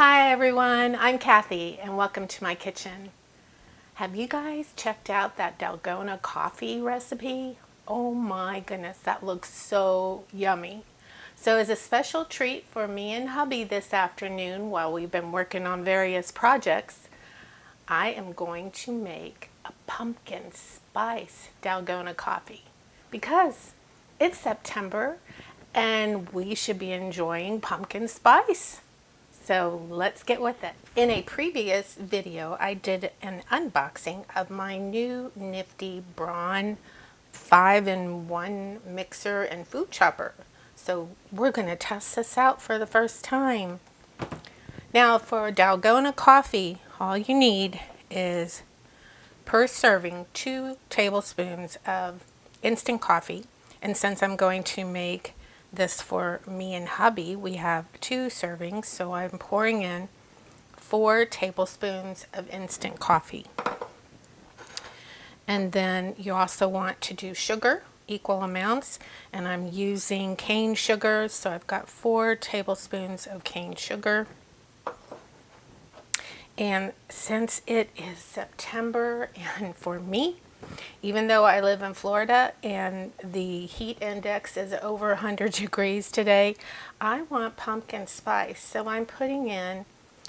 Hi everyone, I'm Kathy and welcome to my kitchen. Have you guys checked out that Dalgona coffee recipe? Oh my goodness, that looks so yummy. So as a special treat for me and hubby this afternoon while we've been working on various projects, I am going to make a pumpkin spice Dalgona coffee because it's September and we should be enjoying pumpkin spice. So let's get with it. In a previous video, I did an unboxing of my new nifty Braun 5-in-1 mixer and food chopper. So we're going to test this out for the first time. Now for Dalgona coffee, all you need is per serving 2 tablespoons of instant coffee. And since I'm going to make this for me and hubby, we have 2 servings, so I'm pouring in 4 tablespoons of instant coffee. And then you also want to do sugar, equal amounts, and I'm using cane sugar, so I've got 4 tablespoons of cane sugar. And since it is September, and for me, even though I live in Florida and the heat index is over 100 degrees today, I want pumpkin spice. So I'm putting in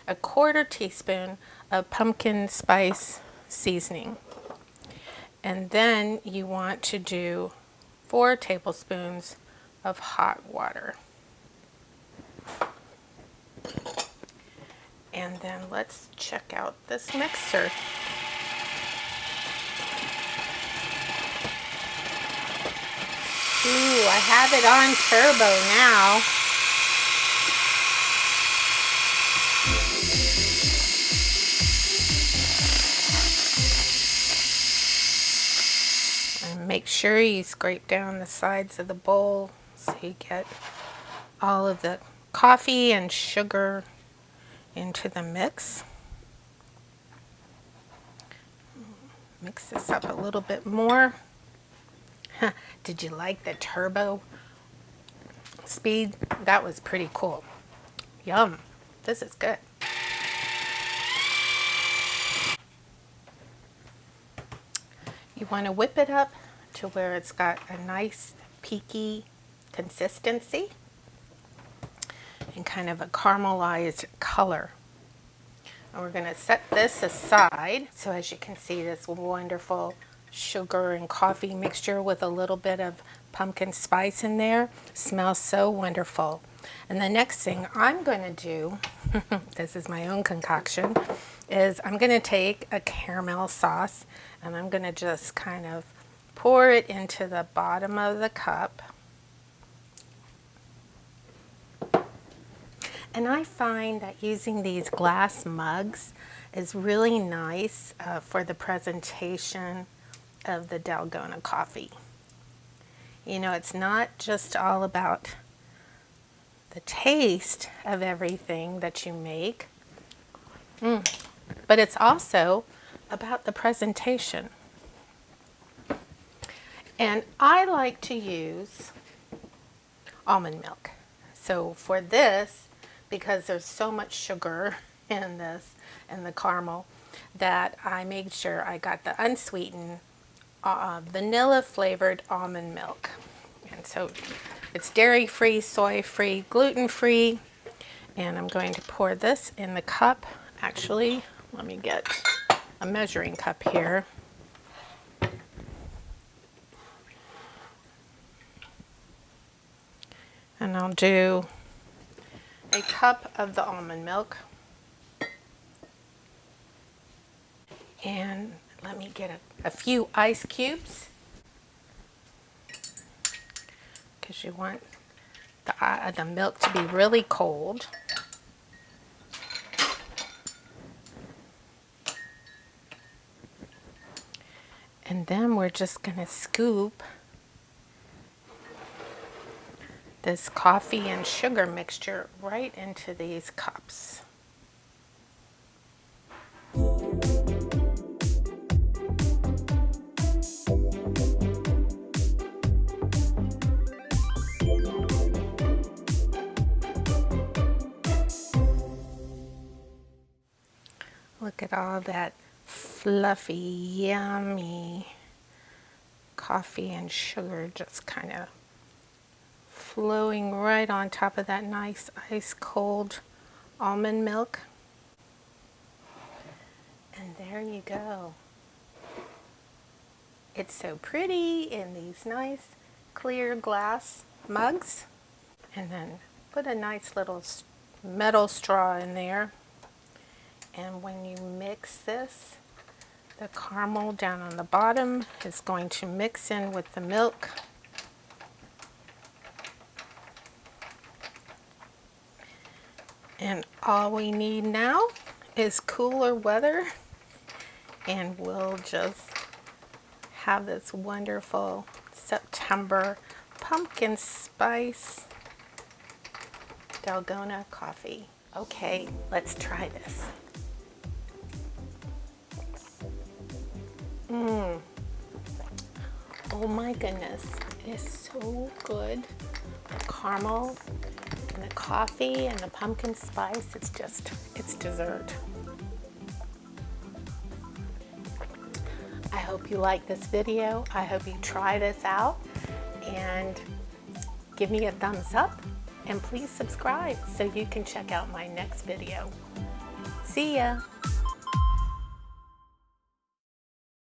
a 1/4 teaspoon of pumpkin spice seasoning. And then you want to do 4 tablespoons of hot water. And then let's check out this mixer. Ooh, I have it on turbo now. And make sure you scrape down the sides of the bowl so you get all of the coffee and sugar into the mix. Mix this up a little bit more. Did you like the turbo speed? That was pretty cool. Yum. This is good. You want to whip it up to where it's got a nice peaky consistency and kind of a caramelized color. And we're going to set this aside. So as you can see, this wonderful sugar and coffee mixture with a little bit of pumpkin spice in there smells so wonderful. And the next thing I'm going to do, this is my own concoction, is I'm going to take a caramel sauce and I'm going to just kind of pour it into the bottom of the cup. And I find that using these glass mugs is really nice for the presentation of the Dalgona coffee. You know, it's not just all about the taste of everything that you make, but it's also about the presentation. And I like to use almond milk. So for this, because there's so much sugar in this and the caramel, that I made sure I got the unsweetened vanilla flavored almond milk. And so it's dairy free, soy free, gluten free. And I'm going to pour this in the cup. Actually, let me get a measuring cup here. And I'll do a cup of the almond milk. And let me get a few ice cubes, because you want the milk to be really cold. And then we're just going to scoop this coffee and sugar mixture right into these cups. Look at all that fluffy, yummy coffee and sugar just kind of flowing right on top of that nice ice cold almond milk. And there you go. It's so pretty in these nice clear glass mugs. And then put a nice little metal straw in there. And when you mix this, the caramel down on the bottom is going to mix in with the milk. And all we need now is cooler weather, and we'll just have this wonderful September pumpkin spice Dalgona coffee. Okay, let's try this. Oh my goodness, it's so good. The caramel and the coffee and the pumpkin spice, it's dessert. I hope you like this video. I hope you try this out and give me a thumbs up, and please subscribe so you can check out my next video. See ya!